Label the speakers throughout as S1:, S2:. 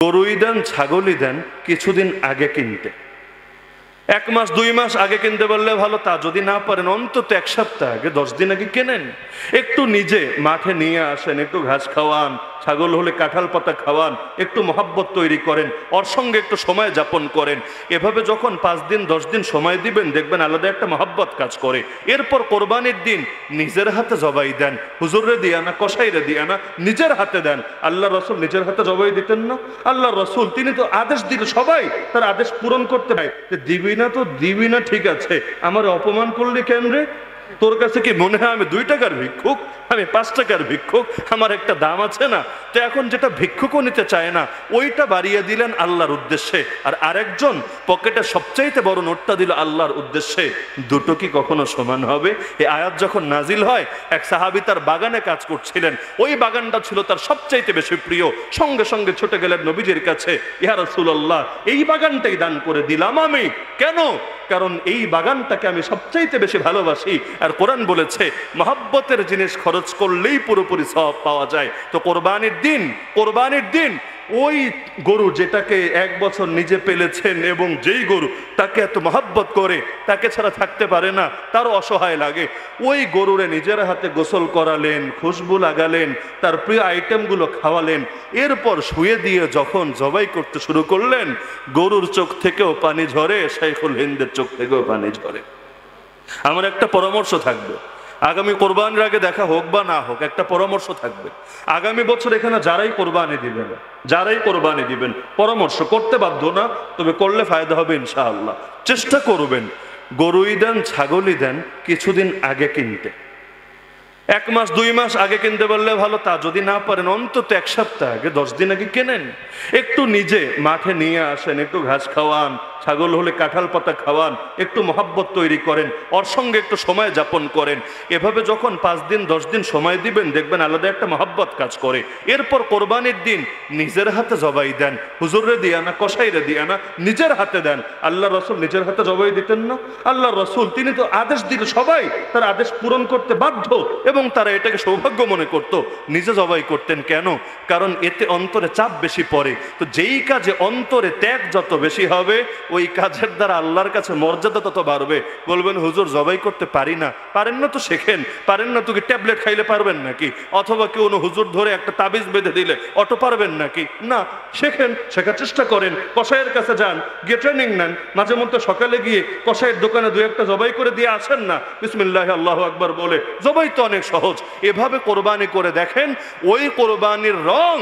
S1: গরুই দেন ছাগলই দেন কিছুদিন আগে কিনতে, 1 মাস 2 মাস আগে কিনতে বললে ভালো, তা যদি না পারেন অন্তত 1 সপ্তাহ আগে 10 দিন আগে কেনেন। একটু নিজে মাঠে নিয়ে আসেন, একটু ঘাস খাওয়ান, ছাগল হলে কাঁঠাল পাতা খাওয়ান, একটু মহাব্বত তৈরি করেন, ওর সঙ্গে একটু সময় যাপন করেন। এভাবে যখন 5 দিন 10 দিন সময় দিবেন দেখবেন আলাদা একটা মহাব্বত কাজ করে। এরপর কোরবানির দিন নিজের হাতে জবাই দেন, হুজুরে দিয়া না, কসাইরে দিয়া না, নিজের হাতে দেন। আল্লাহ রসুল নিজের হাতে জবাই দিতেন না? আল্লাহ রসুল তিনি তো আদেশ দিলে সবাই তার আদেশ পূরণ করতে হয়। দিবি না তো দিবি না, ঠিক আছে, আমার অপমান করলি কেন রে? তোর কাছে কি মনে হয় আমি 2 টাকার ভিক্ষুক, আমি 5 টাকার ভিক্ষুক? আমার একটা দাম আছে না? তো এখন যেটা ভিক্ষুকও নিতে চায় না ওইটা বাড়িয়ে দিলেন আল্লাহর উদ্দেশ্যে, আর আরেকজন পকেটে সবচাইতে বড় নোটটা দিল আল্লাহর উদ্দেশ্যে। দুটো কি কখনো সমান হবে? এই আয়াত যখন নাজিল হয়, এক সাহাবী তার বাগানে কাজ করছিলেন, ওই বাগানটা ছিল তার সবচাইতে বেশি প্রিয়। সঙ্গে সঙ্গে ছুটে গেলেন নবীজির কাছে, ইয়া রাসূলুল্লাহ, এই বাগানটাই দান করে দিলাম আমি। কেন? কারণ এই বাগানটাকে আমি সবচাইতে বেশি ভালোবাসি, আর কোরআন বলেছে মহব্বতের জিনিস খরচ করলেই পুরোপুরি সওয়াব পাওয়া যায়। তো কোরবানির দিন ওই গরু যেটাকে 1 বছর নিজে পেলেছেন, এবং যেই গরু তাকে এত মহব্বত করে, তাকে ছাড়া থাকতে পারে না, তারও অসহায় লাগে, ওই গরুরে নিজের হাতে গোসল করালেন, খুশবু লাগালেন, তার প্রিয় আইটেমগুলো খাওয়ালেন। এরপর শুয়ে দিয়ে যখন জবাই করতে শুরু করলেন, গরুর চোখ থেকেও পানি ঝরে, শাইখুল হিন্দের চোখ থেকেও পানি ঝরে। আমার একটা পরামর্শ থাকবে, আগামী কোরবানির আগে দেখা হোক বা না হোক, একটা পরামর্শ থাকবে। আগামী বছর এখানে যারাই কোরবানি দিবেন, পরামর্শ করতে বাধ্য না, তবে করলে ফায়দা হবে ইনশাআল্লাহ। চেষ্টা করবেন গরুই দেন ছাগলই দেন কিছুদিন আগে কিনতে। 1 মাস 2 মাস আগে কিনতে বললে ভালো, তা যদি না পারেন অন্তত 1 সপ্তাহ আগে 10 দিন আগে কেনেন। একটু নিজে মাঠে নিয়ে আসেন, একটু ঘাস খাওয়ান, ছাগল হলে কাঁঠাল পাতা খাওয়ান, একটু মহাব্বত তৈরি করেন, ওর সঙ্গে একটু সময় যাপন করেন। এভাবে যখন 5 দিন 10 দিন সময় দিবেন দেখবেন আলাদা একটা মহাব্বত কাজ করে। এরপর কোরবানির দিন নিজের হাতে জবাই দেন, হুজুরে দিয়া না, কসাইরে দিয়া না, নিজের হাতে দেন। আল্লাহ রসুল নিজের হাতে জবাই দিতেন না? আল্লাহ রসুল তিনি তো আদেশ দিলে সবাই তার আদেশ পূরণ করতে বাধ্য, এবং তারা এটাকে সৌভাগ্য মনে করত, নিজে জবাই করতেন। কেন? কারণ এতে অন্তরে চাপ বেশি পড়ে। তো যেই কাজে অন্তরে ত্যাগ যত বেশি হবে, ওই কাজের দ্বারা আল্লাহর কাছে মর্যাদা তত বাড়বে। বলবেন হুজুর জবাই করতে পারি না, পারেন না তো শেখেন। পারেন না তো কি ট্যাবলেট খাইলে পারবেন নাকি? অথবা কেউ হুজুর ধরে একটা তাবিজ বেঁধে দিলে অটো পারবেন নাকি? না, শেখেন, শেখার চেষ্টা করেন, কসাইয়ের কাছে যান, গিয়ে ট্রেনিং নেন। মাঝে মধ্যে সকালে গিয়ে কসাইয়ের দোকানে 2-1টা জবাই করে দিয়ে আসেন না, বিসমিল্লাহ আল্লাহু আকবার বলে। জবাই তো অনেক সহজ। এভাবে কোরবানি করে দেখেন, ওই কোরবানির রং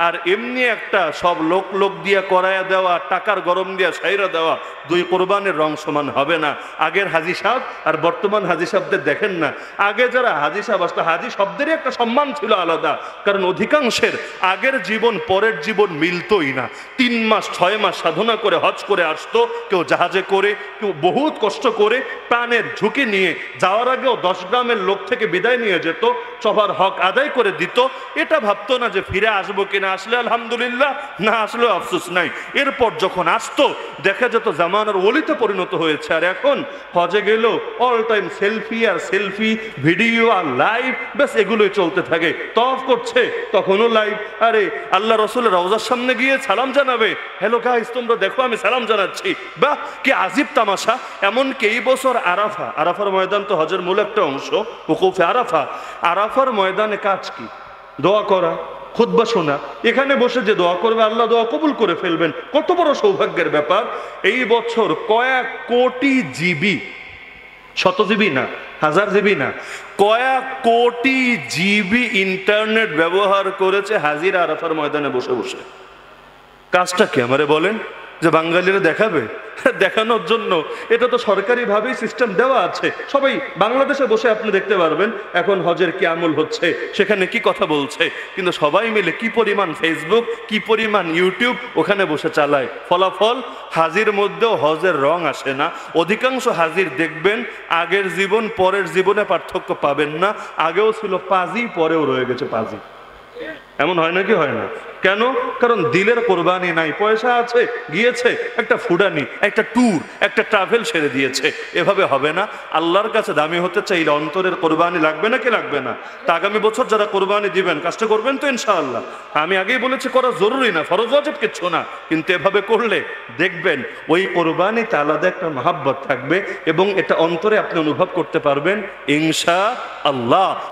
S1: আর এমনি একটা সব লোক দিয়ে করায়া দেওয়া, টাকার গরম দিয়ে সাইরা দেওয়া, 2 কোরবানির রং সমান হবে না। আগের হাজি সাহেব আর বর্তমান হাজি সাহেবদের দেখেন না। আগে যারা হাজি সাহেব আসতো, হাজি শব্দেরই একটা সম্মান ছিল আলাদা, কারণ অধিকাংশের আগের জীবন পরের জীবন মিলতোই না। 3 মাস 6 মাস সাধনা করে হজ করে আসতো, কেউ জাহাজে করে, কেউ বহুত কষ্ট করে প্রাণের ঝুঁকি নিয়ে যাওয়ার আগেও 10 গ্রামের লোক থেকে বিদায় নিয়ে যেত, সবার হক আদায় করে দিত। এটা ভাবতো না যে ফিরে আসবো কিনা, আসলে আলহামদুলিল্লাহ, না আসলেও আফসোস নাই। এরপর যখন আসতো দেখা যেত জামানার ওলিতে পরিণত হয়েছে। আর এখন হজে গেল অল টাইম সেলফি আর সেলফি, ভিডিও আর লাইভ, ব্যাস এগুলোই চলতে থাকে। তওয়াফ করছে তখনও লাইভ। আরে আল্লাহ রসুলের রওজার সামনে গিয়ে সালাম জানাবে, হ্যালো গাইস তোমরা দেখো আমি সালাম জানাচ্ছি। বাহ, কি আজিব তামাশা! এমনকি এই বছর আরাফার ময়দান তো হজের মূল একটা অংশ, ওকুফে আরাফার ময়দানে কাজ কি? দোয়া করা, খুতবা শোনা। এখানে বসে যে দোয়া করবে আল্লাহ দোয়া কবুল করে ফেলবেন। কত বড় সৌভাগ্যের ব্যাপার! এই বছর কয়েক কোটি জিবি, 100 জিবি না, 1000 জিবি না, কয়েক কোটি জিবি ইন্টারনেট ব্যবহার করেছে হাজিরা আরাফার ময়দানে বসে বসে। কাজটা কি আমারে বলেন? যে বাঙালিরা দেখাবে? দেখানোর জন্য এটা তো সরকারিভাবেই সিস্টেম দেওয়া আছে। সবাই বাংলাদেশে বসে আপনি দেখতে পারবেন এখন হজের কি আমল হচ্ছে, সেখানে কি কথা বলছে, কিন্তু সবাই মিলে কি পরিমাণ ফেসবুক, কি পরিমাণ ইউটিউব ওখানে বসে চালায়। ফলাফল হাজির মধ্যেও হজের রং আসে না। অধিকাংশ হাজির দেখবেন আগের জীবন পরের জীবনে পার্থক্য পাবেন না। আগেও ছিল পাজি, পরেও রয়ে গেছে পাজি। এমন হয় নাকি হয় না? কেন? কারণ দিলের কোরবানি নাই, পয়সা আছে গিয়েছে একটা ফুডানি, একটা ট্যুর, একটা ট্রাভেল সেরে দিয়েছে। এভাবে হবে না। আল্লাহর কাছে দামি হতে চাইলে অন্তরের কোরবানি লাগবে নাকি লাগবে না? তা আগামী বছর যারা কোরবানি দিবেন কাজটা করবেন তো ইনশাআল্লাহ। আমি আগেই বলেছি করা জরুরি না, ফরজ ওয়াজিব কিচ্ছু না, কিন্তু এভাবে করলে দেখবেন ওই কোরবানিতে আলাদা একটা মহাব্বত থাকবে এবং এটা অন্তরে আপনি অনুভব করতে পারবেন ইনশাআল্লাহ।